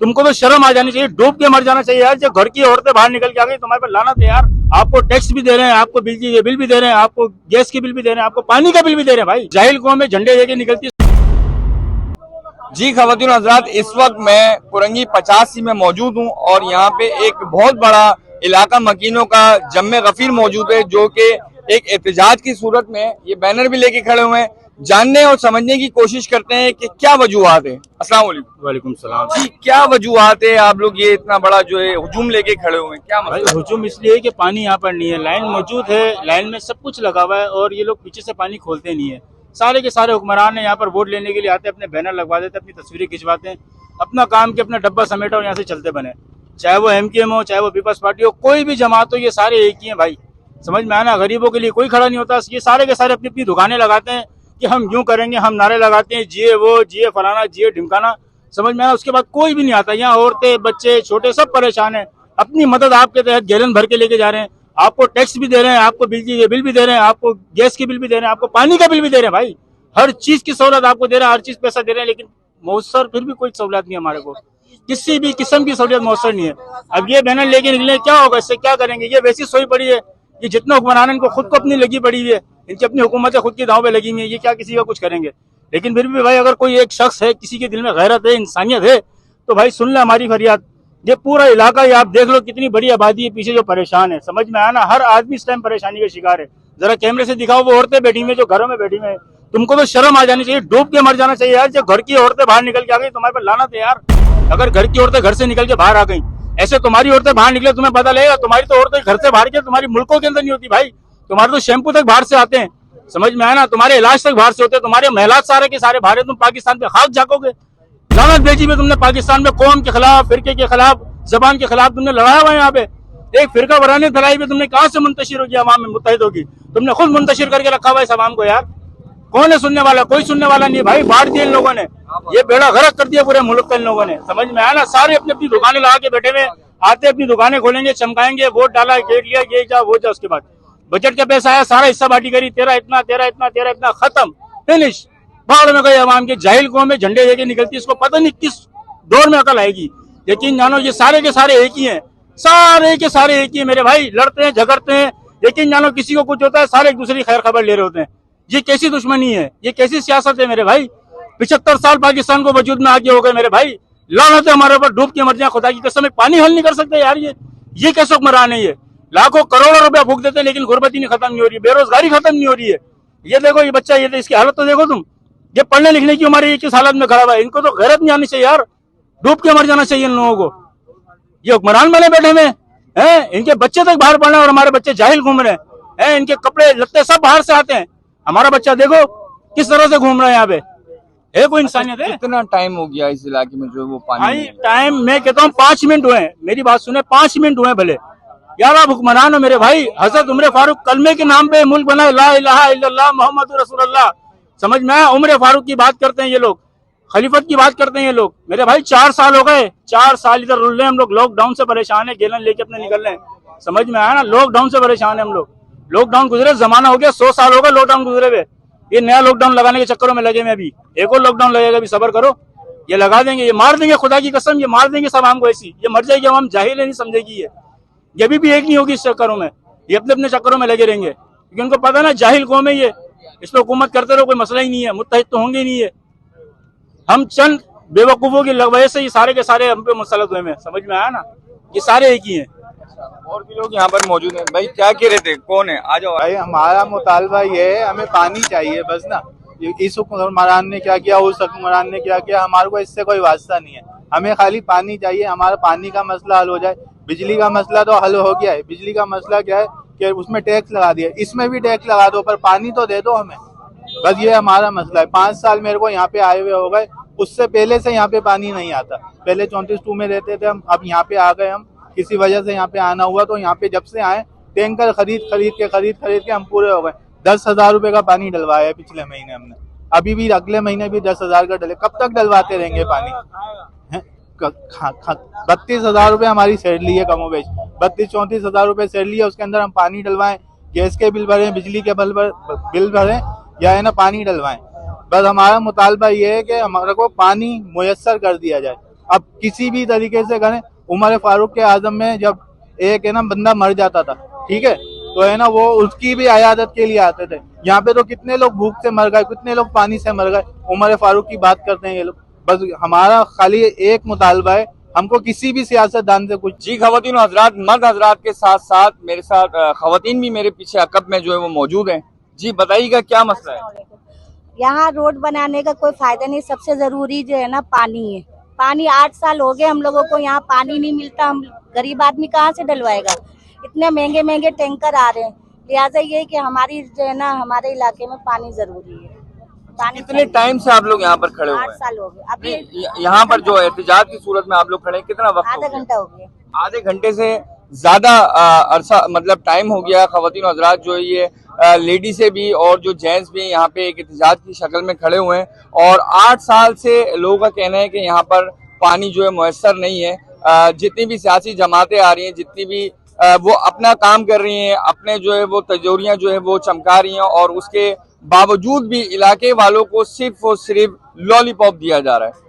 तुमको तो शर्म आ जानी चाहिए, डूब के मर जाना चाहिए यार। जो घर की औरतें बाहर निकल के आ गई, तुम्हारे पर लानत है यार। आपको टैक्स भी दे रहे हैं, आपको बिजली के बिल भी दे रहे हैं, आपको गैस के बिल भी दे रहे हैं, आपको पानी का बिल भी दे रहे हैं। भाई जाहिल कौम में झंडे लेके निकलती है। जी खवातीन हजरात, इस वक्त मैं पुरंगी 85 में मौजूद हूं और यहाँ पे एक बहुत बड़ा इलाका मकीनों का जम्मे गफीर मौजूद है, जो कि एक एहतजाज की सूरत में ये बैनर भी लेके खड़े हुए हैं। जानने और समझने की कोशिश करते हैं कि क्या वजूहात है। अस्सलाम वालेकुम। वालेकुम सलाम। जी, क्या वजूहात है, आप लोग ये इतना बड़ा जो है हुजूम लेके खड़े हुए हैं, क्या भाई मतलब? हुजूम इसलिए है कि पानी यहाँ पर नहीं है, लाइन मौजूद है, लाइन में सब कुछ लगा हुआ है और ये लोग पीछे से पानी खोलते नहीं है। सारे के सारे हुक्मरान ने यहाँ पर वोट लेने के लिए आते, अपने बैनर लगवा देते, अपनी तस्वीरें खिंचवाते हैं, अपना काम के अपना डब्बा समेटा और यहाँ से चलते बने। चाहे वो MKM हो, चाहे वो पीपल्स पार्टी हो, कोई भी जमात हो, ये सारे एक ही हैं भाई। समझ में आना, गरीबों के लिए कोई खड़ा नहीं होता। ये सारे के सारे अपनी अपनी दुकानें लगाते हैं कि हम यूं करेंगे, हम नारे लगाते हैं, जिए वो, जिए फलाना, जिए ढिमकाना। समझ में आया, उसके बाद कोई भी नहीं आता। यहाँ औरतें, बच्चे, छोटे सब परेशान हैं। अपनी मदद आपके तहत गैलन भर के लेके जा रहे हैं। आपको टैक्स भी दे रहे हैं, आपको बिजली के बिल भी दे रहे हैं, आपको गैस के बिल भी दे रहे हैं, आपको पानी का बिल भी दे रहे हैं। भाई हर चीज की सहूलत आपको दे रहे हैं, हर चीज पैसा दे रहे हैं, लेकिन मौसर फिर भी कोई सहूलत नहीं है हमारे को। किसी भी किस्म की सहूलियत मौसर नहीं है। अब ये बैनर लेके निकले, क्या होगा इससे, क्या करेंगे? ये वैसी सोई पड़ी है। ये जितना हुक्मरान इनको खुद को अपनी लगी पड़ी हुई है, इनकी अपनी हुकूमतें खुद की दांव पे लगी हुई है, ये क्या किसी का कुछ करेंगे? लेकिन फिर भी भाई, अगर कोई एक शख्स है, किसी के दिल में गैरत है, इंसानियत है, तो भाई सुन ले हमारी फरियाद। ये पूरा इलाका ये आप देख लो, कितनी बड़ी आबादी है पीछे जो परेशान है। समझ में आया ना, हर आदमी इस टाइम परेशानी का शिकार है। जरा कैमरे से दिखाओ वो औरतें बैठी हुई जो घरों में बैठी हुई है। तुमको तो शर्म आ जानी चाहिए, डूब के मर जाना चाहिए यार। जो घर की औरतें बाहर निकल के आ गई, तुम्हारे पर लानत है यार। अगर घर की औरतें घर से निकल के बाहर आ गई, ऐसे तुम्हारी औरतें बाहर निकले, तुम्हें पता लगेगा। तुम्हारी तो औरतें घर से बाहर के तुम्हारी मुल्कों के अंदर नहीं होती भाई। तुम्हारे तो शैम्पू तक बाहर से आते हैं। समझ में आया ना, तुम्हारे इलाज तक बाहर से होते हैं, तुम्हारे महिला सारे के सारे बाहर है। तुम पाकिस्तान पे खाक झाकोगे। लानत भेजी में तुमने पाकिस्तान में, कौम के खिलाफ, फिरके के खिलाफ, जबान के खिलाफ तुमने लड़ाया हुआ है। यहाँ पे एक फिरका बरानी फैलाई हुई, तुमने कहाँ से मुंतशिर होगी अवाम में मुत्तहिद होगी? तुमने खुद मुंतशिर करके रखा हुआ है इस अवाम को यार। कौन है सुनने वाला? कोई सुनने वाला नहीं है भाई। बांट दिए इन लोगों ने, ये बेड़ा गर्क कर दिया पूरे मुल्क का इन लोगों ने। समझ में आया ना, सारे अपनी अपनी दुकानें लगा के बैठे हुए आते, अपनी दुकानें खोलेंगे, चमकाएंगे, वोट डाला, गेट लिया, ये जा वो जा। उसके बाद बजट का पैसा आया, सारा हिस्सा बांटी करी, तेरा इतना, तेरा इतना, तेरा इतना, खत्म, फिनिश। बाहर में गई अवाम के जाहिल कौम में झंडे लेके निकलती है। इसको पता नहीं किस दौर में अकल आएगी। यकीन जानो, ये सारे के सारे एक ही हैं, सारे के सारे एक ही है मेरे भाई। लड़ते हैं, झगड़ते हैं, यकीन जानो किसी को कुछ होता है, सारे एक दूसरे की खैर खबर ले रहे होते हैं। ये कैसी दुश्मनी है, ये कैसी सियासत है मेरे भाई? 75 साल पाकिस्तान को वजूद में आगे हो गए मेरे भाई। लानत है हमारे ऊपर, डूब के मर जाए खुदा की कसम। एक पानी हल नहीं कर सकते यार। ये कैसे हुक्मरान है? ये लाखों करोड़ों रुपया फूक देते हैं, लेकिन गुर्बती नहीं खत्म नहीं हो रही, बेरोजगारी खत्म नहीं हो रही है। ये देखो, ये बच्चा, ये इसकी हालत तो देखो तुम। ये पढ़ने लिखने की उम्र, ये किस हालत में खड़ा हुआ है। इनको तो गैरत नहीं आनी चाहिए यार, डूब के मर जाना चाहिए इन लोगों को। ये हुक्मरान बने बैठे में हैं, इनके बच्चे तक बाहर पढ़ रहे हैं और हमारे बच्चे जाहिल घूम रहे हैं। इनके कपड़े लत्ते सब बाहर से आते हैं, हमारा बच्चा देखो किस तरह से घूम रहा है यहाँ पे। है कोई इंसानियत है? कितना टाइम हो गया इस इलाके में जो वो पानी भाई नहीं है? टाइम मैं कहता हूँ 5 मिनट हुए हैं, मेरी बात सुने, 5 मिनट हुए भले यार। आप हुक्मरान हो मेरे भाई। हजरत उमर फारूक कलमे के नाम पे मुल्क बना, ला इलाहा इल्लल्लाह मुहम्मदुर रसूलुल्लाह। समझ में आया? उमर फारूक की बात करते हैं ये लोग, खलीफत की बात करते हैं ये लोग मेरे भाई। 4 साल हो गए, 4 साल इधर रुल रहे हैं हम लोग। लॉकडाउन से परेशान है, गेलन लेके अपने निकल रहे हैं। समझ में आया ना, लॉकडाउन से परेशान है हम लोग। लॉकडाउन गुजरे जमाना हो गया, 100 साल हो गए लॉकडाउन गुजरे हुए। ये नया लॉकडाउन लगाने के चक्करों में लगे में, अभी एक और लॉकडाउन लगेगा, अभी सब्र करो। ये लगा देंगे, ये मार देंगे, खुदा की कसम, ये मार देंगे सब आम को। ऐसी ये मर जाएगी हम, जाहिल है, नहीं समझेगी ये अभी भी एक नहीं होगी इस चक्करों में। ये अपने अपने चक्करों में लगे रहेंगे, क्योंकि उनको पता ना जाहिल कौम है ये। इस पर हुकूमत करते रहो, कोई मसला ही नहीं है, मुत्तहिद तो होंगे नहीं है। हम चंद बेवकूफों की वजह से ये सारे के सारे हम पे मुसलत हुए हैं। समझ में आया ना, ये सारे एक ही हैं। और भी लोग यहाँ पर मौजूद हैं। भाई क्या कह रहे थे, कौन है? आ जाओ। भाई हमारा मुतालबा ये है, हमें पानी चाहिए बस ना। इस हुक्मरान ने क्या किया, उस हुक्मरान ने क्या किया, हमारे को इससे कोई वास्ता नहीं है। हमें खाली पानी चाहिए, हमारा पानी का मसला हल हो जाए। बिजली का मसला तो हल हो गया है। बिजली का मसला क्या है कि उसमें टैक्स लगा दिया, इसमें भी टैक्स लगा दो, पर पानी तो दे दो हमें। बस ये हमारा मसला है। 5 साल मेरे को यहाँ पे आए हुए हो गए, उससे पहले से यहाँ पे पानी नहीं आता। पहले 34-2 में रहते थे हम, अब यहाँ पे आ गए हम, किसी वजह से यहाँ पे आना हुआ। तो यहाँ पे जब से आए, टैंकर खरीद के हम पूरे हो गए। 10,000 रुपए का पानी डलवाया है पिछले महीने हमने, अभी भी अगले महीने भी 10,000 का डले। कब तक डलवाते रहेंगे पानी? 32,000 रुपए हमारी सैलरी है कमोबेश, 32-34,000 रुपए सैलरी है। उसके अंदर हम पानी डलवाएं, गैस के बिल भरें, बिजली के बिल भरें, या है ना पानी डलवाएं। बस हमारा मुतालबा ये है कि हमारे को पानी मुयस्सर कर दिया जाए। अब किसी भी तरीके से करें, उमर फारूक के आजम में जब एक है ना बंदा मर जाता था, ठीक है, तो है ना वो उसकी भी अयादत के लिए आते थे। यहाँ पे तो कितने लोग भूख से मर गए, कितने लोग पानी से मर गए, उमर फारूक की बात करते हैं ये लोग। बस हमारा खाली एक मुतालबा है, हमको किसी भी सियासतदान से कुछ। जी खवातीन और हजरात, मर्द हजरात के साथ साथ मेरे साथ खवातीन भी मेरे पीछे अकब में जो है वो मौजूद हैं। जी बताइएगा क्या मसला है? यहाँ रोड बनाने का कोई फायदा नहीं, सबसे जरूरी जो है ना पानी है। पानी 8 साल हो गए हम लोगों को यहाँ पानी नहीं मिलता, हम गरीब आदमी कहाँ से डलवाएगा, इतने महंगे महंगे टैंकर आ रहे हैं। लिहाजा ये है कि हमारी जो है ना हमारे इलाके में पानी जरूरी है। पानी कितने टाइम से आप लोग यहाँ पर खड़े हुए 8 हैं? साल हो गए। अभी यहाँ पर जो एहतिजाज की सूरत में आप लोग खड़े हैं, कितना वक्त हो आधा गया? घंटा हो गया। आधे घंटे से ज्यादा अरसा मतलब टाइम हो गया। खवातीन और हजरात जो है ये लेडी से भी और जो जेंट्स भी यहाँ पे एक एहतिजाज की शक्ल में खड़े हुए हैं और 8 साल से लोगों का कहना है कि यहाँ पर पानी जो है मुयस्सर नहीं है। जितनी भी सियासी जमातें आ रही हैं, जितनी भी वो अपना काम कर रही हैं, अपने जो है वो तजोरियां जो है वो चमका रही हैं और उसके बावजूद भी इलाके वालों को सिर्फ और सिर्फ लॉलीपॉप दिया जा रहा है।